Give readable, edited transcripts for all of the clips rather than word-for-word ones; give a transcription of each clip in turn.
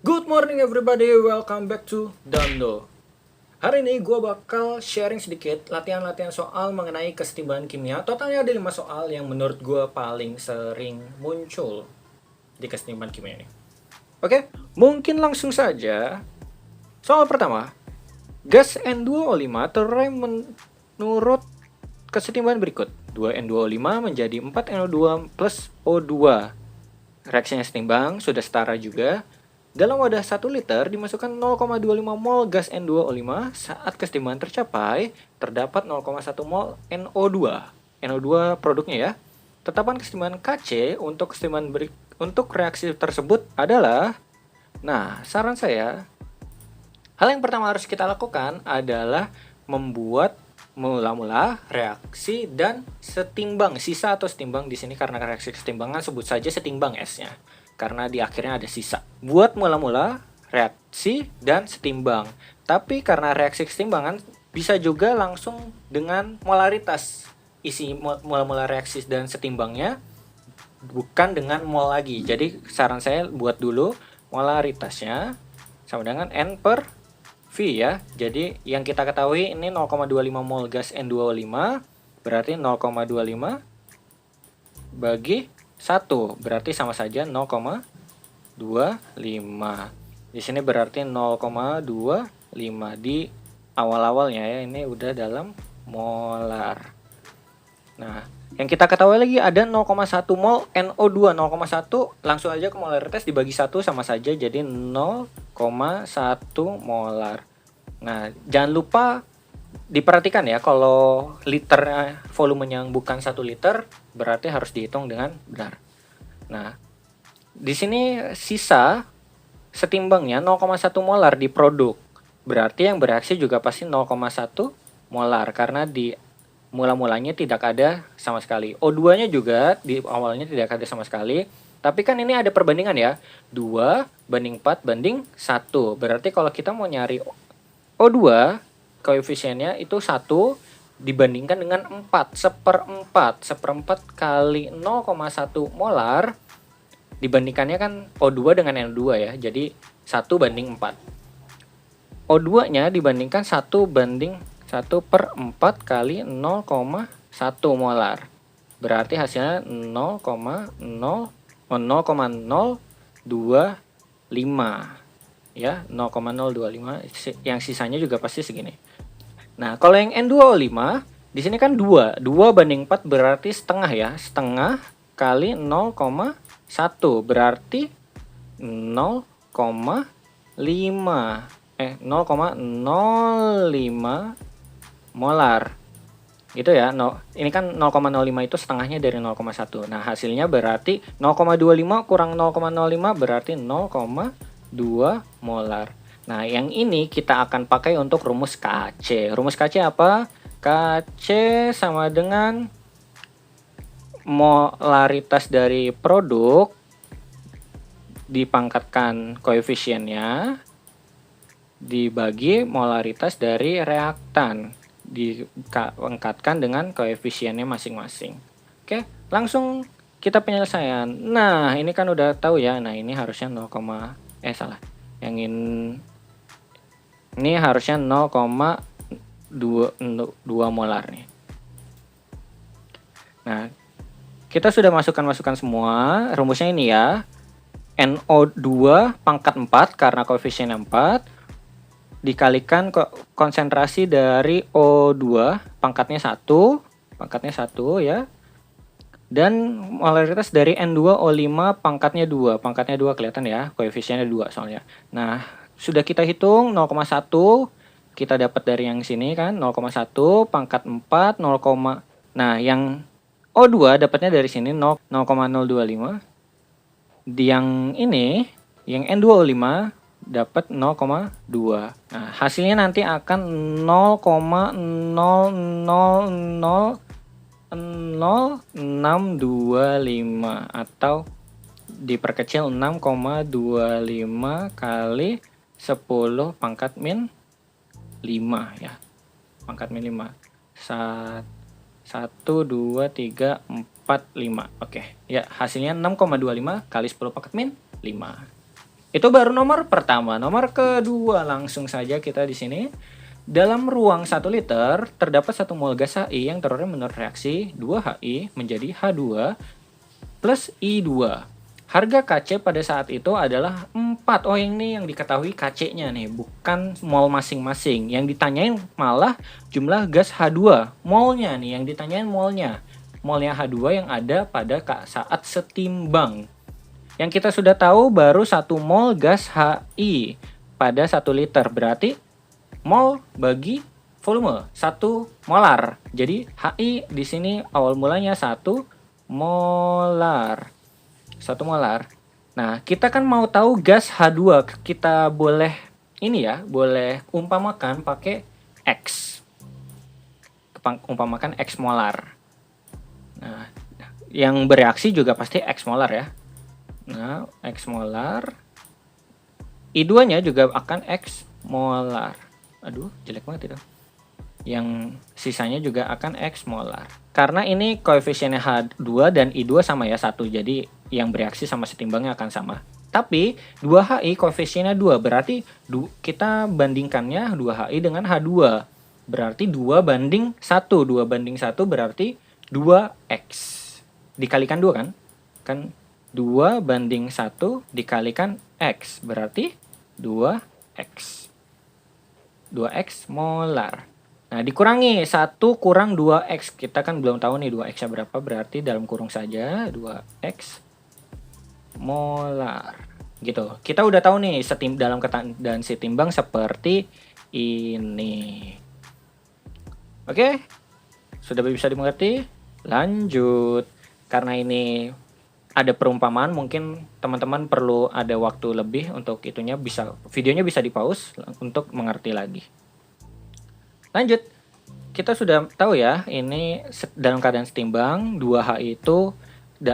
Good morning everybody, welcome back to Dando. Hari ini gue bakal sharing sedikit latihan-latihan soal mengenai kesetimbangan kimia. Totalnya ada 5 soal yang menurut gue paling sering muncul di kesetimbangan kimia ini. Oke, mungkin langsung saja. Soal pertama, gas N2O5 terurai menurut kesetimbangan berikut. 2N2O5 menjadi 4NO2 plus O2. Reaksinya setimbang, sudah setara juga. Dalam wadah 1 liter dimasukkan 0,25 mol gas N2O5. Saat kesetimbangan tercapai, terdapat 0,1 mol NO2. NO2 produknya ya. Tetapan kesetimbangan Kc untuk reaksi tersebut adalah, saran saya, hal yang pertama harus kita lakukan adalah membuat mula-mula reaksi dan setimbang, sisa atau setimbang di sini karena reaksi kesetimbangan sebut saja setimbang S-nya. Karena di akhirnya ada sisa. Buat mula-mula reaksi dan setimbang. Tapi karena reaksi kesetimbangan bisa juga langsung dengan molaritas. Isi mula-mula reaksi dan setimbangnya bukan dengan mol lagi. Jadi saran saya buat dulu molaritasnya sama dengan N per V ya. Jadi yang kita ketahui ini 0,25 mol gas N2O5 berarti 0,25 bagi 1 berarti sama saja 0,25. Di sini berarti 0,25 di awal-awalnya ya, ini udah dalam molar. Nah, yang kita ketahui lagi ada 0,1 mol NO2. 0,1 langsung aja ke molaritas dibagi 1 sama saja jadi 0,1 molar. Nah, jangan lupa diperhatikan ya, kalau liter volumenya yang bukan 1 liter berarti harus dihitung dengan benar. Nah, di sini sisa setimbangnya 0,1 molar di produk. Berarti yang bereaksi juga pasti 0,1 molar karena di mula-mulanya tidak ada sama sekali. O2-nya juga di awalnya tidak ada sama sekali. Tapi kan ini ada perbandingan ya. 2 banding 4 banding 1. Berarti kalau kita mau nyari O2, koefisiennya itu 1 dibandingkan dengan 4. Seperempat kali 0,1 molar. Dibandingkannya kan O2 dengan N2 ya. Jadi 1 banding 4. O2-nya dibandingkan 1 banding 1/4 kali 0,1 molar. Berarti hasilnya 0,025 ya, 0,025. Yang sisanya juga pasti segini. Nah, kalau yang N2O5 di sini kan 2 banding 4 berarti setengah ya. Setengah kali 0,1 berarti 0,05 molar. Gitu ya. Ini kan 0,05 itu setengahnya dari 0,1. Nah, hasilnya berarti 0,25 kurang 0,05 berarti 0,2 molar. Nah, yang ini kita akan pakai untuk rumus Kc. Rumus Kc apa? Kc sama dengan molaritas dari produk dipangkatkan koefisiennya dibagi molaritas dari reaktan dipangkatkan dengan koefisiennya masing-masing. Oke, langsung kita penyelesaian. Nah, ini kan udah tahu ya. Nah, ini harusnya Yang ini harusnya 0,2 molar nih. Nah, kita sudah masukkan semua. Rumusnya ini ya. NO2 pangkat 4 karena koefisiennya 4 dikalikan konsentrasi dari O2 pangkatnya 1 ya. Dan molaritas dari N2O5 pangkatnya 2 kelihatan ya, koefisiennya 2 soalnya. Nah, sudah kita hitung 0,1 kita dapat dari yang sini kan, 0,1 pangkat 4 0, nah yang O2 dapatnya dari sini 0,025. Di yang ini, yang N2O5 dapat 0,2. Nah, hasilnya nanti akan 0,0000625 atau diperkecil 6,25 kali 10 pangkat min 5 ya. Pangkat min 5. 1, 2, 3, 4, 5. Oke, ya hasilnya 6,25 kali 10 pangkat min 5. Itu baru nomor pertama. Nomor kedua langsung saja kita di sini. Dalam ruang 1 liter terdapat 1 mol gas HI yang terorek menurut reaksi 2HI menjadi H2 plus I2. Harga KC pada saat itu adalah 4. Oh, ini yang diketahui KC-nya nih, bukan mol masing-masing. Yang ditanyain malah jumlah gas H2. Molnya nih, yang ditanyain molnya. Molnya H2 yang ada pada saat setimbang. Yang kita sudah tahu baru 1 mol gas HI pada 1 liter. Berarti mol bagi volume 1 molar. Jadi HI di sini awal mulanya 1 molar. 1 molar. Nah, kita kan mau tahu gas H2. Kita boleh ini ya, boleh umpamakan pakai X. Umpamakan X molar. Nah, yang bereaksi juga pasti X molar ya. Nah, X molar. I2-nya juga akan X molar. Aduh, jelek banget itu. Yang sisanya juga akan X molar. Karena ini koefisiennya H2 dan I2 sama ya, 1. Jadi yang bereaksi sama setimbangnya akan sama. Tapi 2HI koefisiennya 2. Berarti kita bandingkannya 2HI dengan H2. Berarti 2 banding 1. 2 banding 1 berarti 2X. Dikalikan 2 kan? Kan 2 banding 1 dikalikan X. Berarti 2X. 2X molar. Nah, dikurangi 1 kurang 2X. Kita kan belum tahu nih 2X-nya berapa. Berarti dalam kurung saja 2X molar. Gitu. Kita udah tahu nih dalam keadaan setimbang seperti ini. Oke? Sudah bisa dimengerti? Lanjut. Karena ini ada perumpamaan, mungkin teman-teman perlu ada waktu lebih untuk itunya, videonya bisa di pause untuk mengerti lagi. Lanjut, kita sudah tahu ya, ini dalam keadaan setimbang 2HI itu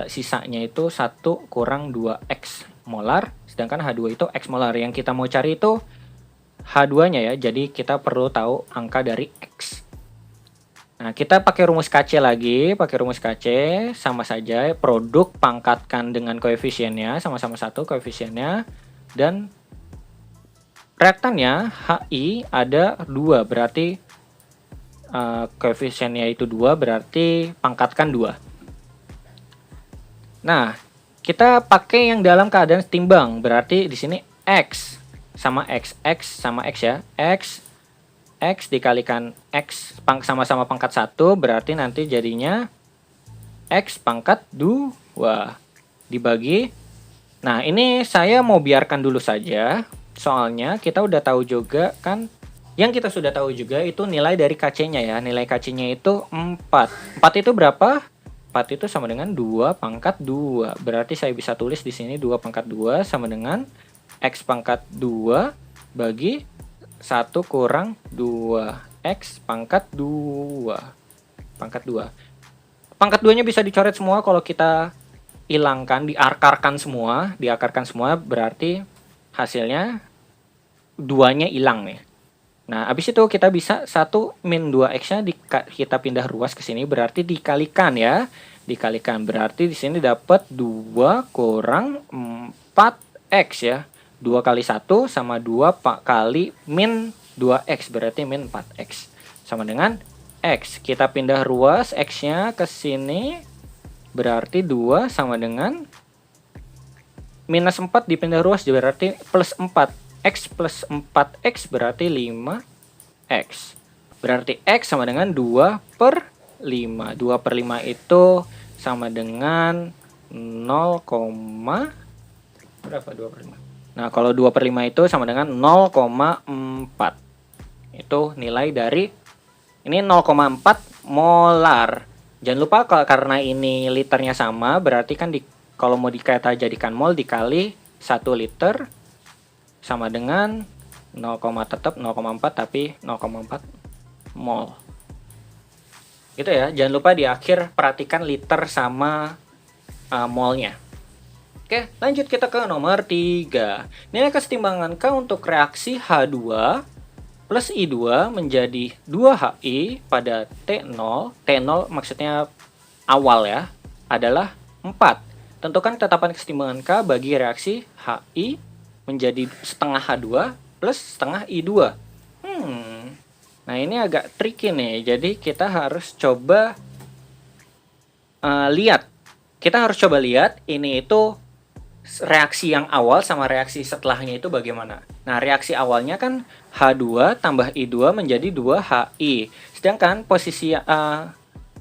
sisanya itu 1 kurang 2X molar, sedangkan H2 itu X molar. Yang kita mau cari itu H2-nya ya, jadi kita perlu tahu angka dari X. Nah, kita pakai rumus KC lagi, sama saja produk pangkatkan dengan koefisiennya, sama-sama 1 koefisiennya, dan reaktannya HI ada 2, berarti koefisiennya itu 2, berarti pangkatkan 2. Nah, kita pakai yang dalam keadaan setimbang, berarti di sini X sama X sama X ya, X dikalikan X sama-sama pangkat 1, berarti nanti jadinya X pangkat 2 dibagi. Nah, ini saya mau biarkan dulu saja, soalnya kita udah tahu juga kan, yang kita sudah tahu juga itu nilai dari KC-nya ya. Nilai KC-nya itu 4. 4 itu berapa? 4 itu sama dengan 2 pangkat 2. Berarti saya bisa tulis di sini 2 pangkat 2 sama dengan X pangkat 2 bagi 1 kurang 2X pangkat 2. Pangkat 2. Pangkat 2-nya bisa dicoret semua kalau kita hilangkan, diakarkan semua, berarti hasilnya 2-nya hilang nih. Nah, habis itu kita bisa 1 min 2X-nya kita pindah ruas ke sini, berarti dikalikan ya. Dikalikan berarti di sini dapat 2 kurang 4X ya. 2 kali 1 sama 2 kali min 2X, berarti min 4X. Sama dengan X. Kita pindah ruas X-nya ke sini, berarti 2 sama dengan minus 4 dipindah ruas, berarti plus 4. X plus 4X berarti 5X. Berarti X sama dengan 2 per 5. 2 per 5 itu sama dengan 0, berapa 2 per 5? Nah, kalau 2 per 5 itu sama dengan 0,4. Itu nilai dari, ini 0,4 molar. Jangan lupa karena ini liternya sama, berarti kan kalau mau kita jadikan mol dikali 1 liter sama dengan 0,4 tapi 0,4 mol. Gitu ya. Jangan lupa di akhir perhatikan liter sama molnya. Oke, lanjut kita ke nomor 3. Nilai kesetimbangan K untuk reaksi H2 plus I2 menjadi 2HI pada T0. T0 maksudnya awal ya, adalah 4. Tentukan ketetapan kesetimbangan K bagi reaksi HI menjadi setengah H2 plus setengah I2. Nah ini agak tricky nih, jadi kita harus coba lihat. Kita harus coba lihat ini itu reaksi yang awal sama reaksi setelahnya itu bagaimana. Nah, reaksi awalnya kan H2 tambah I2 menjadi 2HI. Sedangkan posisi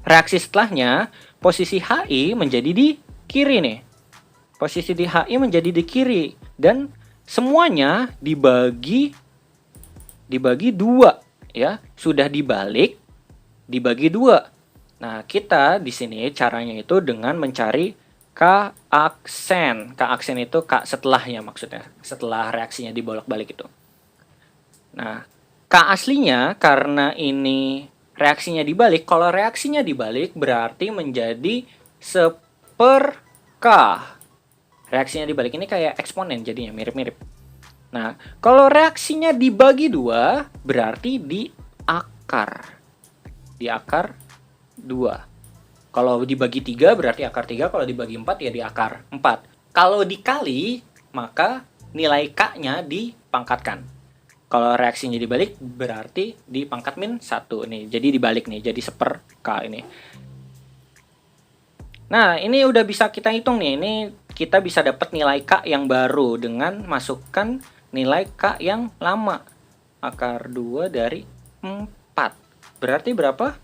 reaksi setelahnya, posisi HI menjadi di kiri nih. Posisi di HI menjadi di kiri. Dan semuanya dibagi 2 ya. Sudah dibalik dibagi 2. Nah, kita di sini caranya itu dengan mencari K aksen. K aksen itu K setelahnya maksudnya. Setelah reaksinya dibolak-balik itu. Nah, K aslinya karena ini reaksinya dibalik. Kalau reaksinya dibalik berarti menjadi 1/K. Reaksinya dibalik ini kayak eksponen jadinya, mirip-mirip. Nah, kalau reaksinya dibagi 2 berarti di akar. Di akar 2. Kalau dibagi 3 berarti akar 3, kalau dibagi 4 ya di akar 4. Kalau dikali, maka nilai K-nya dipangkatkan. Kalau reaksinya dibalik berarti di pangkat min 1 nih. Jadi dibalik nih, jadi 1/K ini. Nah, ini udah bisa kita hitung nih. Ini kita bisa dapat nilai K yang baru dengan masukkan nilai K yang lama. Akar 2 dari 4. Berarti berapa?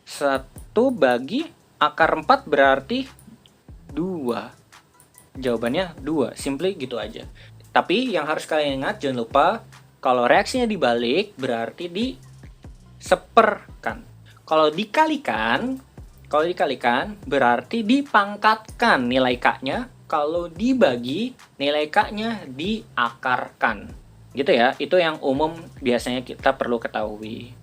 1 bagi akar 4 berarti 2. Jawabannya 2. Simply gitu aja. Tapi yang harus kalian ingat, jangan lupa kalau reaksinya dibalik berarti di seperkan. Kalau dikalikan berarti dipangkatkan nilai K-nya. Kalau dibagi, nilai K-nya diakarkan. Gitu ya, itu yang umum biasanya kita perlu ketahui.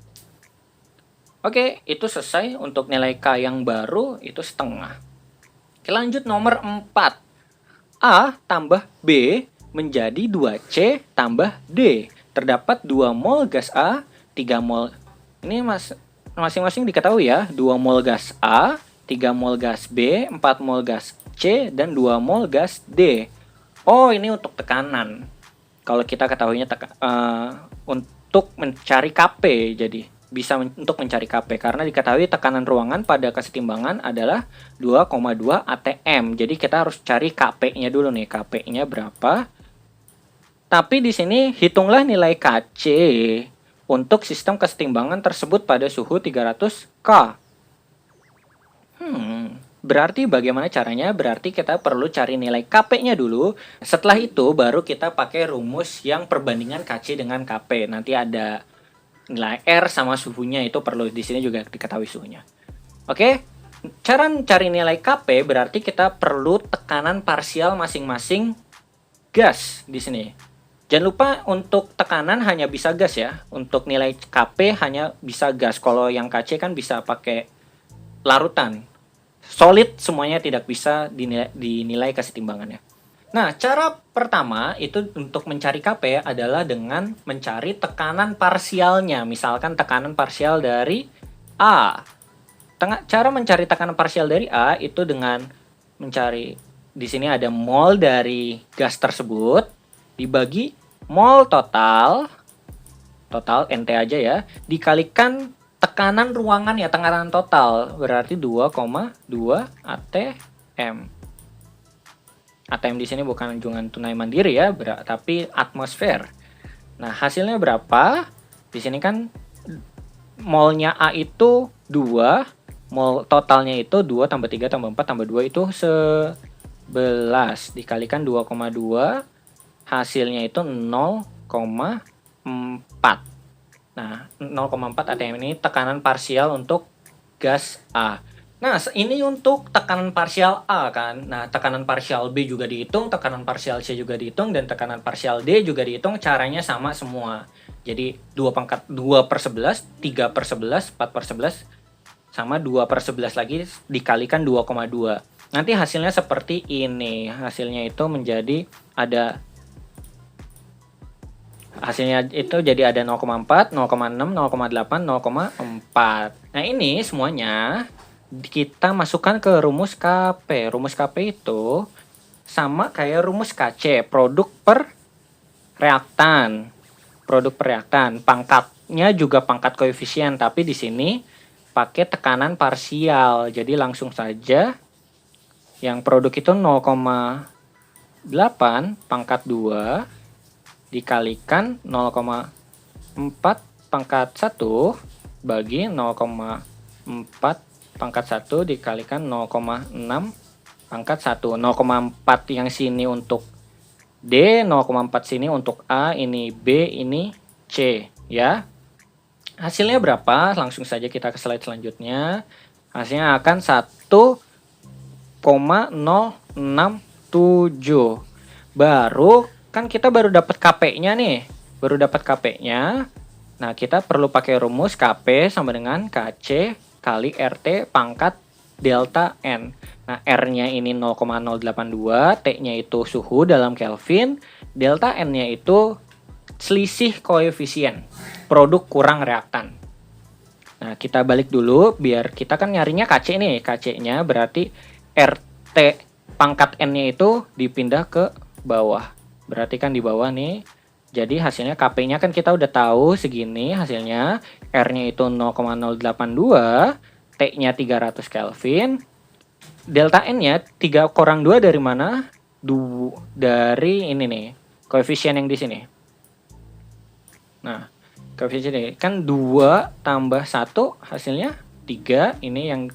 Oke, itu selesai untuk nilai K yang baru, itu setengah. Oke, lanjut nomor 4. A tambah B menjadi 2C tambah D. Terdapat 2 mol gas A, 3 mol... Ini masing-masing diketahui ya, 2 mol gas A, 3 mol gas B, 4 mol gas C, dan 2 mol gas D. Oh, ini untuk tekanan. Kalau kita ketahuinya untuk mencari Kp, jadi bisa untuk mencari Kp karena diketahui tekanan ruangan pada kesetimbangan adalah 2,2 atm. Jadi kita harus cari Kp-nya dulu nih. Kp-nya berapa? Tapi di sini hitunglah nilai Kc untuk sistem kesetimbangan tersebut pada suhu 300 K. Berarti bagaimana caranya? Berarti kita perlu cari nilai Kp-nya dulu. Setelah itu baru kita pakai rumus yang perbandingan Kc dengan Kp. Nanti ada nilai R sama suhunya, itu perlu di sini juga diketahui suhunya. Oke, cara mencari nilai Kp berarti kita perlu tekanan parsial masing-masing gas di sini. Jangan lupa untuk tekanan hanya bisa gas ya. Untuk nilai Kp hanya bisa gas. Kalau yang Kc kan bisa pakai larutan. Solid semuanya tidak bisa dinilai kesetimbangannya. Nah, cara pertama itu untuk mencari Kp adalah dengan mencari tekanan parsialnya. Misalkan tekanan parsial dari A. Cara mencari tekanan parsial dari A itu dengan mencari, di sini ada mol dari gas tersebut, dibagi mol total NT aja ya, dikalikan tekanan ruangan ya, tekanan total, berarti 2,2 atm. ATM di sini bukan jungan tunai mandiri ya, tapi atmosfer. Nah, hasilnya berapa? Di sini kan molnya A itu 2, mol totalnya itu 2 tambah 3 tambah 4 tambah 2 itu 11. Dikalikan 2,2, hasilnya itu 0,4. Nah, 0,4 ATM ini tekanan parsial untuk gas A. Nah, ini untuk tekanan parsial A kan. Nah, tekanan parsial B juga dihitung, tekanan parsial C juga dihitung, dan tekanan parsial D juga dihitung. Caranya sama semua. Jadi 2/11, 3/11, 4/11, sama 2/11 lagi dikalikan 2,2. Nanti hasilnya seperti ini. Hasilnya itu menjadi ada... Hasilnya itu jadi ada 0,4, 0,6, 0,8, 0,4. Nah, ini semuanya kita masukkan ke rumus Kp. Rumus Kp itu sama kayak rumus KC, produk per reaktan. Produk per reaktan. Pangkatnya juga pangkat koefisien, tapi di sini pakai tekanan parsial. Jadi langsung saja yang produk itu 0,8 pangkat 2 dikalikan 0,4 pangkat 1 bagi 0,4 pangkat 1 dikalikan 0,6 pangkat 1. 0,4 yang sini untuk D, 0,4 sini untuk A, ini B, ini C, ya. Hasilnya berapa? Langsung saja kita ke slide selanjutnya. Hasilnya akan 1,067. Baru, kan kita baru dapat KP-nya nih. Baru dapat KP-nya. Nah, kita perlu pakai rumus KP sama dengan KC kali RT pangkat delta N. Nah, R-nya ini 0,082, T-nya itu suhu dalam Kelvin, delta N-nya itu selisih koefisien, produk kurang reaktan. Nah, kita balik dulu, biar kita kan nyarinya KC nih, KC-nya berarti RT pangkat N-nya itu dipindah ke bawah. Berarti kan di bawah nih, jadi hasilnya KP-nya kan kita udah tahu segini hasilnya, R-nya itu 0,082, T-nya 300 Kelvin, delta N-nya 3 kurang 2 dari mana? Dari ini nih, koefisien yang di sini. Nah, koefisien ini kan 2 tambah 1 hasilnya 3. Ini yang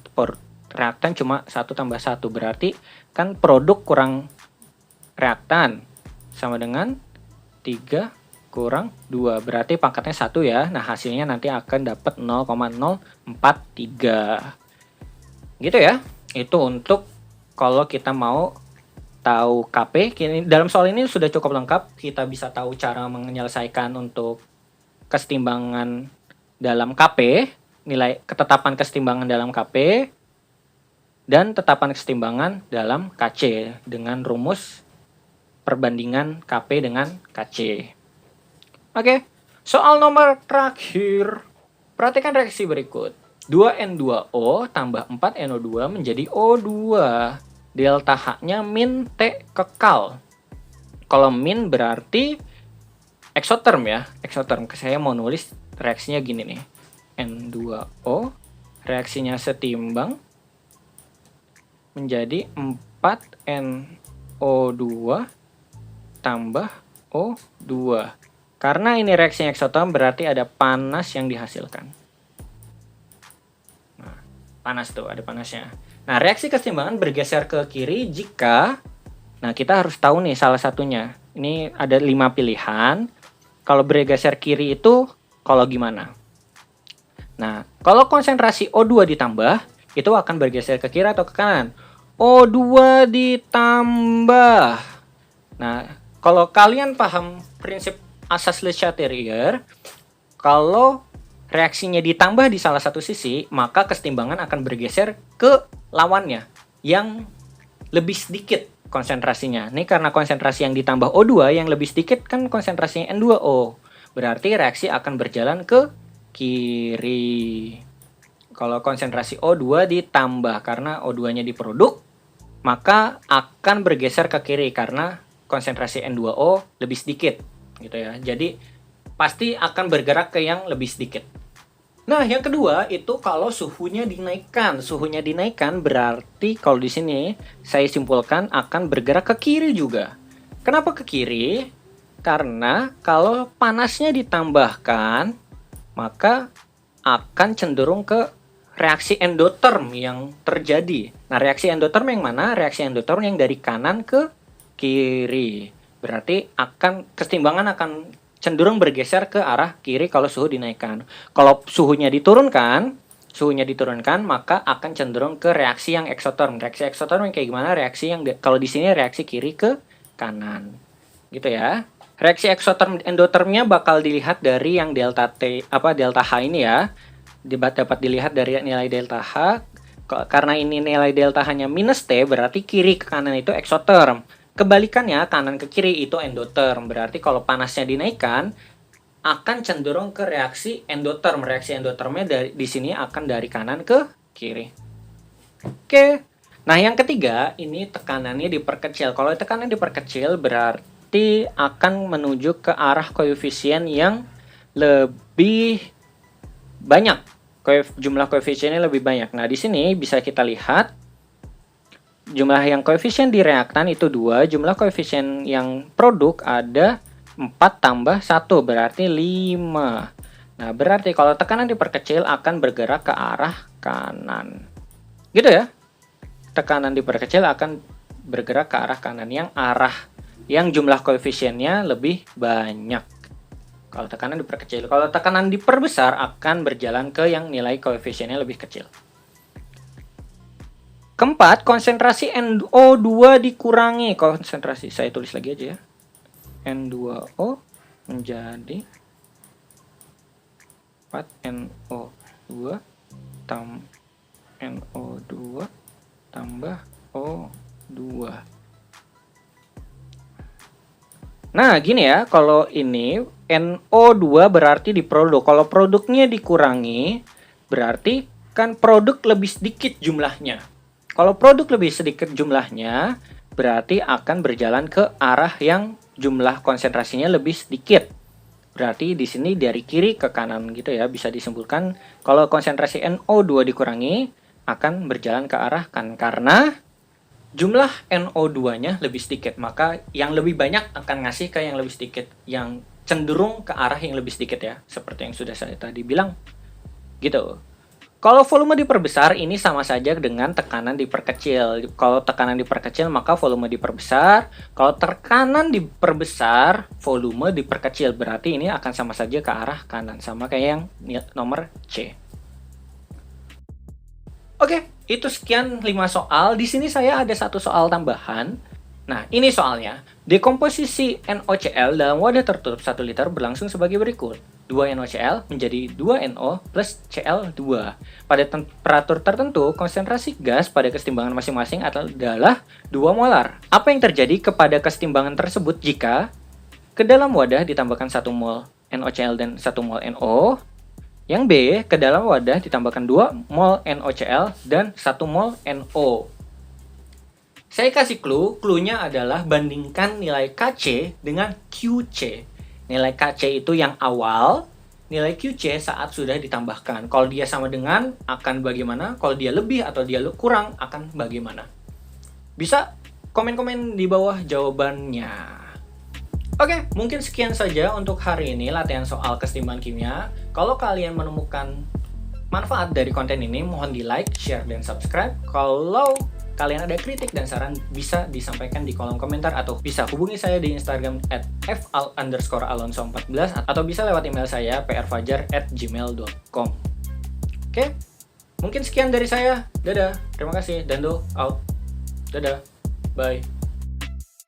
reaktan cuma 1 tambah 1. Berarti kan produk kurang reaktan sama dengan 3 kurang 2. Berarti pangkatnya 1 ya. Nah, hasilnya nanti akan dapat 0,043. Gitu ya. Itu untuk kalau kita mau tahu KP. Dalam soal ini sudah cukup lengkap. Kita bisa tahu cara menyelesaikan untuk kesetimbangan dalam KP, nilai ketetapan kesetimbangan dalam KP, dan tetapan kesetimbangan dalam KC dengan rumus perbandingan KP dengan KC. Oke, soal nomor terakhir. Perhatikan reaksi berikut. 2N2O tambah 4NO2 menjadi O2. Delta H-nya min T kekal. Kalau min berarti eksoterm ya. Eksoterm. Saya mau nulis reaksinya gini nih. N2O. Reaksinya setimbang. Menjadi 4NO2 tambah O2. Karena ini reaksinya eksoterm berarti ada panas yang dihasilkan. Panas tuh, ada panasnya. Nah, reaksi kesetimbangan bergeser ke kiri jika, nah kita harus tahu nih salah satunya. Ini ada 5 pilihan. Kalau bergeser kiri itu, kalau gimana? Nah, kalau konsentrasi O2 ditambah, itu akan bergeser ke kiri atau ke kanan? O2 ditambah. Nah, kalau kalian paham prinsip asas Le Chatelier, kalau reaksinya ditambah di salah satu sisi, maka kesetimbangan akan bergeser ke lawannya yang lebih sedikit konsentrasinya. Ini karena konsentrasi yang ditambah O2 yang lebih sedikit kan konsentrasinya N2O. Berarti reaksi akan berjalan ke kiri. Kalau konsentrasi O2 ditambah karena O2-nya diproduk, maka akan bergeser ke kiri karena konsentrasi N2O lebih sedikit gitu ya. Jadi pasti akan bergerak ke yang lebih sedikit. Nah, yang kedua itu kalau suhunya dinaikkan. Suhunya dinaikkan berarti kalau di sini saya simpulkan akan bergerak ke kiri juga. Kenapa ke kiri? Karena kalau panasnya ditambahkan, maka akan cenderung ke reaksi endoterm yang terjadi. Nah, reaksi endoterm yang mana? Reaksi endoterm yang dari kanan ke kiri. Berarti kesetimbangan akan cenderung bergeser ke arah kiri kalau suhu dinaikkan. Kalau suhunya diturunkan, maka akan cenderung ke reaksi yang eksoterm. Reaksi eksoterm yang kayak gimana? Reaksi yang kalau di sini reaksi kiri ke kanan. Gitu ya. Reaksi eksoterm endotermnya bakal dilihat dari yang delta H ini ya. Dapat dilihat dari nilai delta H. Karena ini nilai delta H-nya minus T, berarti kiri ke kanan itu eksoterm. Kebalikannya, kanan ke kiri itu endoterm. Berarti kalau panasnya dinaikkan, akan cenderung ke reaksi endoterm. Reaksi endotermnya di sini akan dari kanan ke kiri. Oke. Nah, yang ketiga, ini tekanannya diperkecil. Kalau tekanan diperkecil berarti akan menuju ke arah koefisien yang lebih banyak. Jumlah koefisiennya lebih banyak. Nah, di sini bisa kita lihat jumlah yang koefisien di reaktan itu 2, jumlah koefisien yang produk ada 4 tambah 1, berarti 5. Nah, berarti kalau tekanan diperkecil akan bergerak ke arah kanan. Gitu ya. Tekanan diperkecil akan bergerak ke arah kanan, yang jumlah koefisiennya lebih banyak. Kalau tekanan diperkecil, kalau tekanan diperbesar akan berjalan ke yang nilai koefisiennya lebih kecil. Keempat, konsentrasi NO2 dikurangi. Konsentrasi, saya tulis lagi aja ya. N2O menjadi 4NO2 NO2 tambah O2. Nah, gini ya, kalau ini NO2 berarti di produk. Kalau produknya dikurangi, berarti kan produk lebih sedikit jumlahnya. Kalau produk lebih sedikit jumlahnya, berarti akan berjalan ke arah yang jumlah konsentrasinya lebih sedikit. Berarti di sini dari kiri ke kanan gitu ya, bisa disimpulkan kalau konsentrasi NO2 dikurangi, akan berjalan ke arah kanan karena jumlah NO2-nya lebih sedikit, maka yang lebih banyak akan ngasih ke yang lebih sedikit, yang cenderung ke arah yang lebih sedikit ya, seperti yang sudah saya tadi bilang. Gitu. Kalau volume diperbesar, ini sama saja dengan tekanan diperkecil. Kalau tekanan diperkecil, maka volume diperbesar. Kalau tekanan diperbesar, volume diperkecil. Berarti ini akan sama saja ke arah kanan, sama kayak yang nomor C. Oke, itu sekian 5 soal. Di sini saya ada satu soal tambahan. Nah, ini soalnya. Dekomposisi NaCl dalam wadah tertutup 1 liter berlangsung sebagai berikut. 2 NaCl menjadi 2 NO plus Cl2. Pada temperatur tertentu, konsentrasi gas pada kesetimbangan masing-masing adalah 2 molar. Apa yang terjadi kepada kesetimbangan tersebut jika ke dalam wadah ditambahkan 1 mol NaCl dan 1 mol NO? Yang B, ke dalam wadah ditambahkan 2 mol NaCl dan 1 mol NO. Saya kasih clue-nya adalah bandingkan nilai Kc dengan Qc. Nilai Kc itu yang awal, nilai Qc saat sudah ditambahkan. Kalau dia sama dengan, akan bagaimana? Kalau dia lebih atau dia kurang, akan bagaimana? Bisa komen-komen di bawah jawabannya. Oke, mungkin sekian saja untuk hari ini latihan soal kesetimbangan kimia. Kalau kalian menemukan manfaat dari konten ini, mohon di like, share, dan subscribe. Kalau kalian ada kritik dan saran, bisa disampaikan di kolom komentar atau bisa hubungi saya di Instagram @f_alonso14 atau bisa lewat email saya prfajar@gmail.com. Oke, mungkin sekian dari saya. Dadah, terima kasih. Dando out. Dadah, bye.